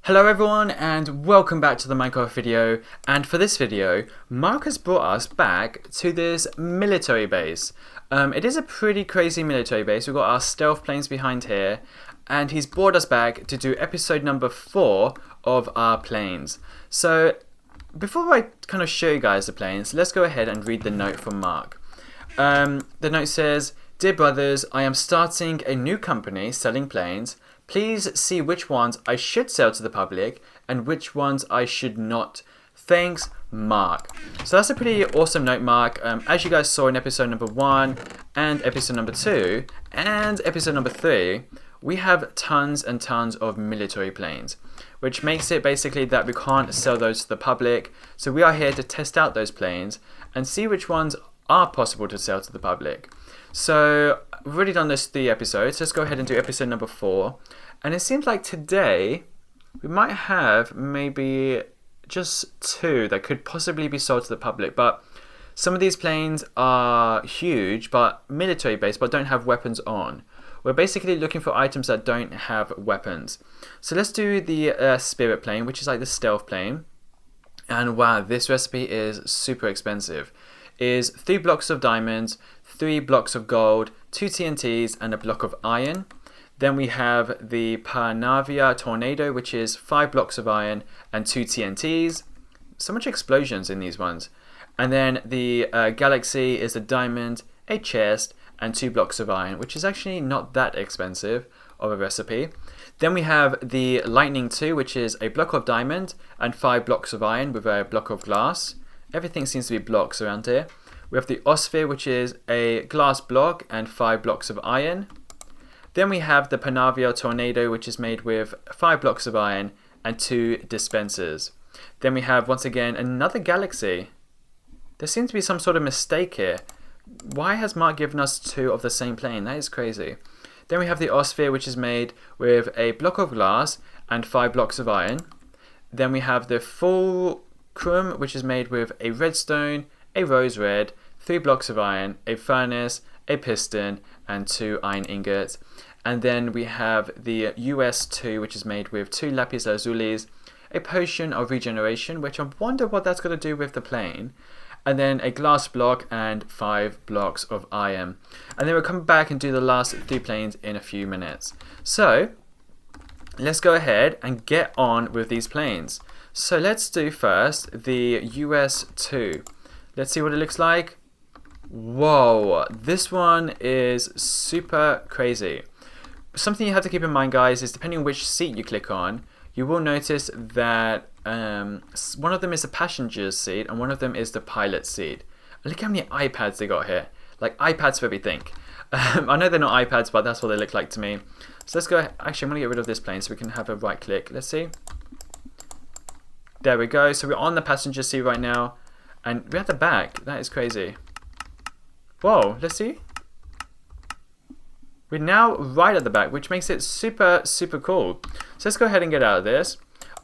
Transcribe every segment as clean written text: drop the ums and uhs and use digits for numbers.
Hello everyone and welcome back to the Minecraft video, and for this video Mark has brought us back to this military base. It is a pretty crazy military base. We've got our stealth planes behind here and he's brought us back to do episode number 4 of our planes. So before I kind of show you guys the planes, let's go ahead and read the note from Mark. The note says, "Dear brothers, I am starting a new company selling planes. Please see which ones I should sell to the public and which ones I should not. Thanks, Mark." So that's a pretty awesome note, Mark. As you guys saw in episode number 1 and episode number 2 and episode number 3, we have tons and tons of military planes, which makes it basically that we can't sell those to the public. So we are here to test out those planes and see which ones are possible to sell to the public. So we've already done those 3 episodes. Let's go ahead and do episode number 4. And it seems like today we might have maybe just 2 that could possibly be sold to the public. But some of these planes are huge, but military based, but don't have weapons on. We're basically looking for items that don't have weapons. So let's do the spirit plane, which is like the stealth plane. And wow, this recipe is super expensive. Is 3 blocks of diamonds, 3 blocks of gold, 2 TNTs, and a block of iron. Then we have the Panavia Tornado, which is 5 blocks of iron and 2 TNTs. So much explosions in these ones. And then the Galaxy is a diamond, a chest, and 2 blocks of iron, which is actually not that expensive of a recipe. Then we have the Lightning 2, which is a block of diamond and 5 blocks of iron with a block of glass. Everything seems to be blocks around here. We have the Osphere, which is a glass block and 5 blocks of iron. Then we have the Panavia Tornado, which is made with 5 blocks of iron and 2 dispensers. Then we have, once again, another Galaxy. There seems to be some sort of mistake here. Why has Mark given us 2 of the same plane? That is crazy. Then we have the Osphere, which is made with a block of glass and 5 blocks of iron. Then we have the Fulcrum, which is made with a redstone, a rose red, 3 blocks of iron, a furnace, a piston, and 2 iron ingots. And then we have the US2, which is made with 2 lapis lazulis, a potion of regeneration, which I wonder what that's going to do with the plane, and then a glass block and 5 blocks of iron. And then we'll come back and do the last 3 planes in a few minutes. So let's go ahead and get on with these planes. So let's do first the US2. Let's see what it looks like. Whoa, this one is super crazy. Something you have to keep in mind, guys, is depending on which seat you click on, you will notice that one of them is the passenger's seat and one of them is the pilot's seat. Look how many iPads they got here. Like iPads for everything. I know they're not iPads, but that's what they look like to me. So let's go ahead. Actually, I'm going to get rid of this plane so we can have a right click. Let's see. There we go. So we're on the passenger seat right now. And we're at the back. That is crazy. Whoa, let's see. We're now right at the back, which makes it super, super cool. So let's go ahead and get out of this.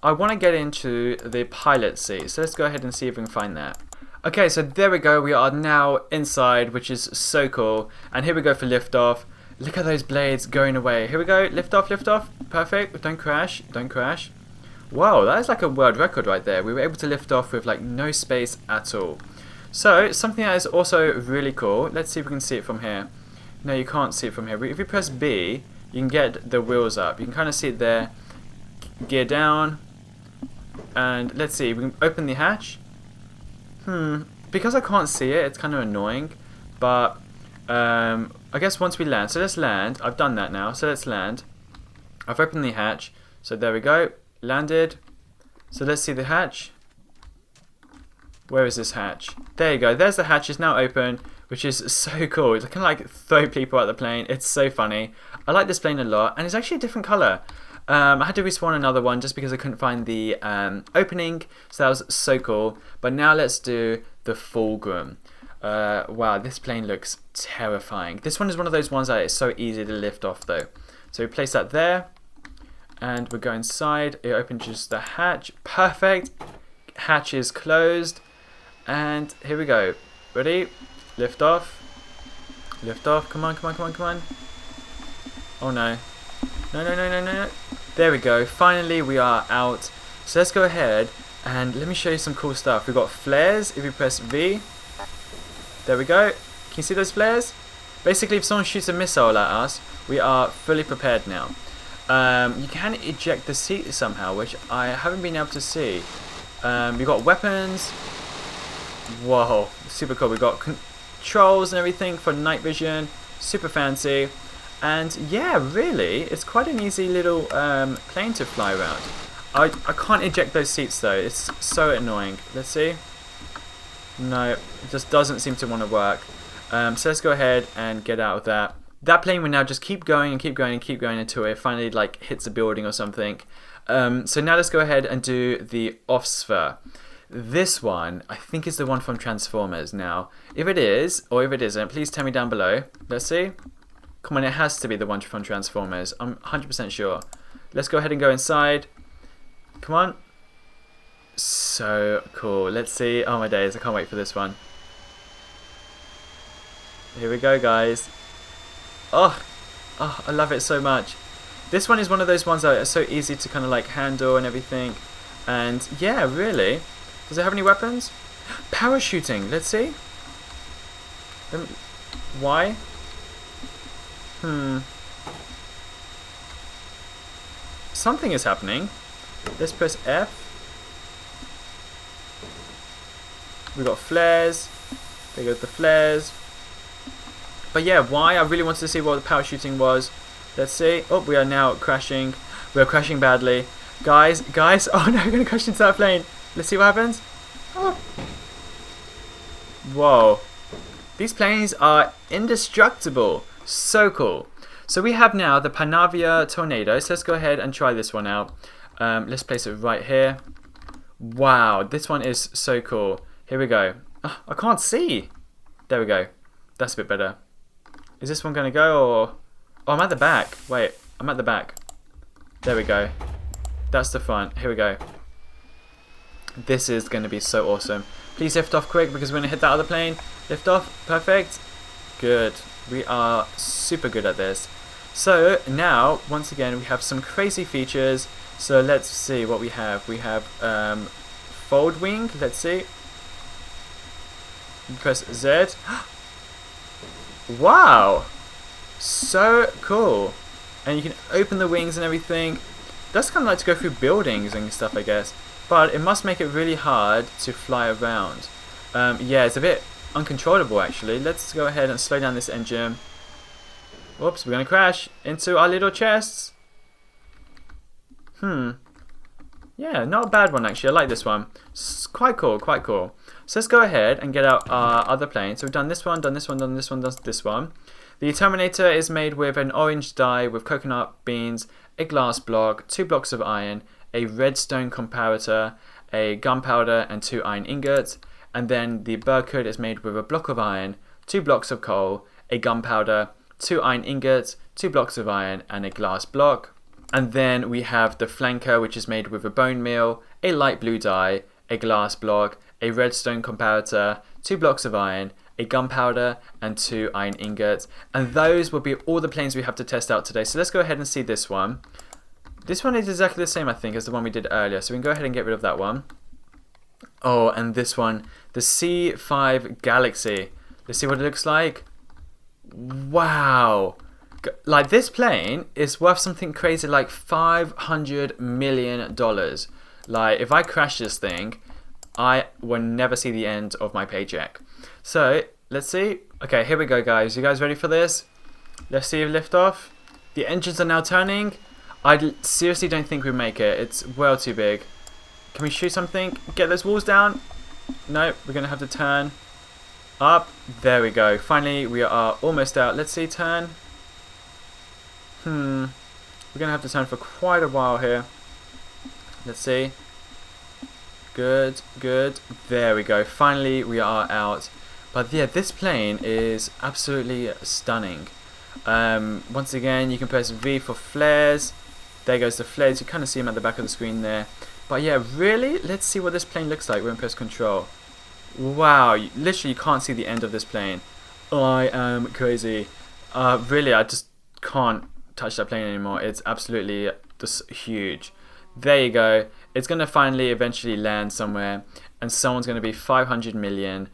I want to get into the pilot seat. So let's go ahead and see if we can find that. Okay, so there we go. We are now inside, which is so cool. And here we go for liftoff. Look at those blades going away. Here we go. Lift off, lift off. Perfect. Don't crash. Don't crash. Whoa, that is like a world record right there. We were able to lift off with like no space at all. So something that is also really cool. Let's see if we can see it from here. No, you can't see it from here. If you press B, you can get the wheels up. You can kind of see it there. Gear down. And let's see. We can open the hatch. Because I can't see it, it's kind of annoying. But I guess once we land. So let's land. I've done that now. So let's land. I've opened the hatch. So there we go. Landed. So let's see the hatch. Where is this hatch? There you go. There's the hatch. It's now open, which is so cool. It's kind of like throw people at the plane. It's so funny. I like this plane a lot, and it's actually a different color. I had to respawn another one just because I couldn't find the opening, so that was so cool. But now let's do the Fulcrum. Wow, this plane looks terrifying. This one is one of those ones that is so easy to lift off, though. So we place that there, and we go inside. It opens just the hatch. Perfect. Hatch is closed. And here we go. Ready? Lift off. Lift off. Come on, come on, come on, come on. Oh no. No, no, no, no, no, no. There we go. Finally, we are out. So let's go ahead and let me show you some cool stuff. We've got flares. If you press V, there we go. Can you see those flares? Basically, if someone shoots a missile at us, we are fully prepared now. You can eject the seat somehow, which I haven't been able to see. We've got weapons. Whoa, super cool. We've got controls and everything for night vision. Super fancy. And yeah, really, it's quite an easy little plane to fly around. I can't eject those seats though. It's so annoying. Let's see. No, it just doesn't seem to want to work. So let's go ahead and get out of that. That plane will now just keep going and keep going and keep going until it finally like hits a building or something. So now let's go ahead and do the off-sphere. This one, I think, is the one from Transformers. Now, if it is, or if it isn't, please tell me down below. Let's see. Come on, it has to be the one from Transformers. I'm 100% sure. Let's go ahead and go inside. Come on. So cool. Let's see. Oh my days, I can't wait for this one. Here we go, guys. Oh, I love it so much. This one is one of those ones that are so easy to kind of like handle and everything. And yeah, really. Does it have any weapons? Parachuting. Let's see. Why? Something is happening. Let's press F. We got flares. There goes the flares. But yeah, why? I really wanted to see what the parachuting was. Let's see. Oh, we are now crashing. We are crashing badly. Guys. Oh no, we're going to crash into that plane. Let's see what happens. Oh. Whoa. These planes are indestructible. So cool. So we have now the Panavia Tornado. So let's go ahead and try this one out. Let's place it right here. Wow, this one is so cool. Here we go. Oh, I can't see. There we go. That's a bit better. Is this one going to go or... Oh, I'm at the back. Wait, I'm at the back. There we go. That's the front. Here we go. This is going to be so awesome. Please lift off quick because we're going to hit that other plane. Lift off. Perfect. Good. We are super good at this. So now, once again, we have some crazy features. So let's see what we have. We have fold wing. Let's see. Press Z. Wow. So cool. And you can open the wings and everything. That's kind of like to go through buildings and stuff, I guess. But it must make it really hard to fly around. Yeah, it's a bit uncontrollable actually. Let's go ahead and slow down this engine. Whoops, we're going to crash into our little chests. Yeah, not a bad one actually. I like this one. It's quite cool, quite cool. So let's go ahead and get out our other plane. So we've done this one, done this one, done this one, done this one. The Terminator is made with an orange dye with coconut beans, a glass block, 2 blocks of iron, a redstone comparator, a gunpowder and 2 iron ingots. And then the Berkut is made with a block of iron, 2 blocks of coal, a gunpowder, 2 iron ingots, 2 blocks of iron and a glass block. And then we have the Flanker, which is made with a bone meal, a light blue dye, a glass block, a redstone comparator, 2 blocks of iron, a gunpowder and 2 iron ingots. And those will be all the planes we have to test out today. So let's go ahead and see this one. This one is exactly the same, I think, as the one we did earlier. So we can go ahead and get rid of that one. Oh, and this one, the C5 Galaxy. Let's see what it looks like. Wow. Like, this plane is worth something crazy like $500 million. Like, if I crash this thing, I will never see the end of my paycheck. So, let's see. Okay, here we go, guys. You guys ready for this? Let's see if liftoff. The engines are now turning. I seriously don't think we make it. It's well too big. Can we shoot something? Get those walls down? No, we're going to have to turn up. There we go. Finally, we are almost out. Let's see, turn. We're going to have to turn for quite a while here. Let's see. Good, good. There we go. Finally, we are out. But yeah, this plane is absolutely stunning. Once again, you can press V for flares. There goes the flares. You kind of see them at the back of the screen there. But yeah, really, let's see what this plane looks like. We're going to press control. Wow, literally you can't see the end of this plane. I am crazy. Really, I just can't touch that plane anymore. It's absolutely just huge. There you go. It's going to finally eventually land somewhere, and someone's going to be $500 million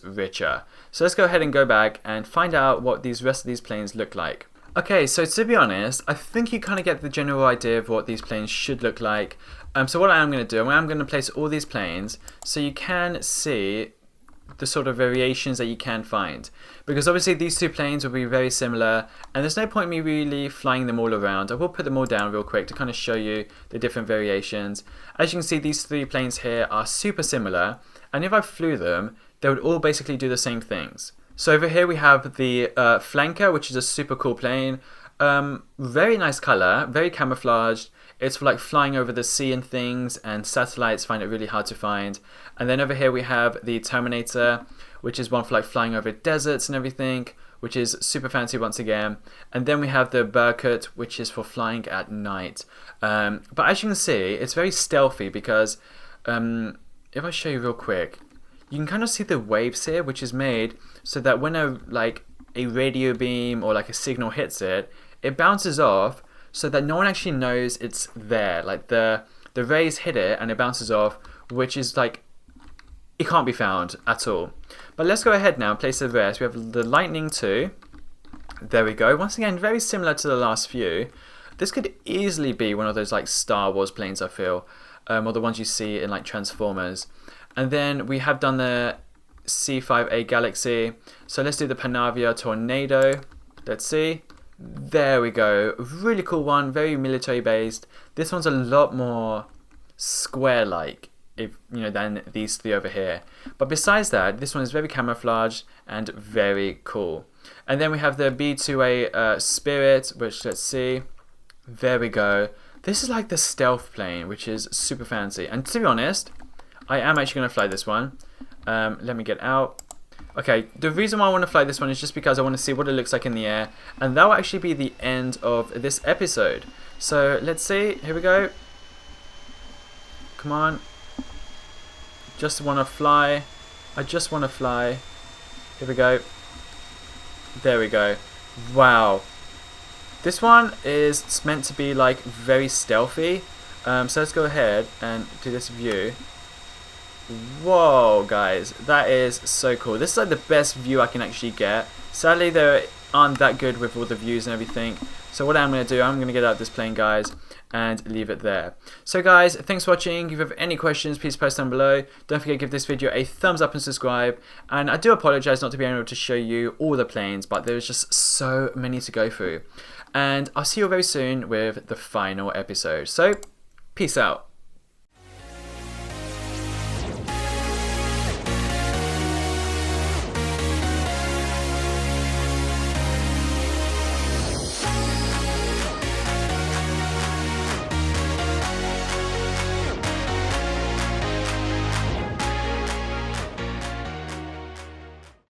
richer. So let's go ahead and go back and find out what these rest of these planes look like. Okay, so to be honest, I think you kind of get the general idea of what these planes should look like. So what I am going to do, I'm going to place all these planes so you can see the sort of variations that you can find, because obviously these two planes will be very similar, and there's no point in me really flying them all around. I will put them all down real quick to kind of show you the different variations. As you can see, these three planes here are super similar, and if I flew them, they would all basically do the same things. So over here we have the Flanker, which is a super cool plane. Very nice color, very camouflaged. It's for like flying over the sea and things, and satellites find it really hard to find. And then over here we have the Terminator, which is one for like flying over deserts and everything, which is super fancy once again. And then we have the Berkut, which is for flying at night. But as you can see, it's very stealthy because if I show you real quick, you can kind of see the waves here, which is made so that when a radio beam or like a signal hits it, it bounces off so that no one actually knows it's there. Like the rays hit it and it bounces off, which is like, it can't be found at all. But let's go ahead now and place the rest. We have the Lightning 2. There we go. Once again, very similar to the last few. This could easily be one of those like Star Wars planes, I feel, or the ones you see in like Transformers. And then we have done the C5A Galaxy. So let's do the Panavia Tornado. Let's see. There we go. Really cool one. Very military based. This one's a lot more square-like, if you know, than these three over here. But besides that, this one is very camouflaged and very cool. And then we have the B2A Spirit, which, let's see. There we go. This is like the stealth plane, which is super fancy. And to be honest, I am actually going to fly this one. Let me get out. Okay, the reason why I want to fly this one is just because I want to see what it looks like in the air. And that will actually be the end of this episode. So let's see. Here we go. Come on. Just want to fly. I just want to fly. Here we go. There we go. Wow. This one is meant to be like very stealthy. So let's go ahead and do this view. Whoa, guys, that is so cool. This is like the best view I can actually get. Sadly, they aren't that good with all the views and everything. So what I'm going to do, I'm going to get out of this plane, guys, and leave it there. So guys, thanks for watching. If you have any questions, please post down below. Don't forget to give this video a thumbs up and subscribe. And I do apologize not to be able to show you all the planes, but there's just so many to go through. And I'll see you all very soon with the final episode. So, peace out.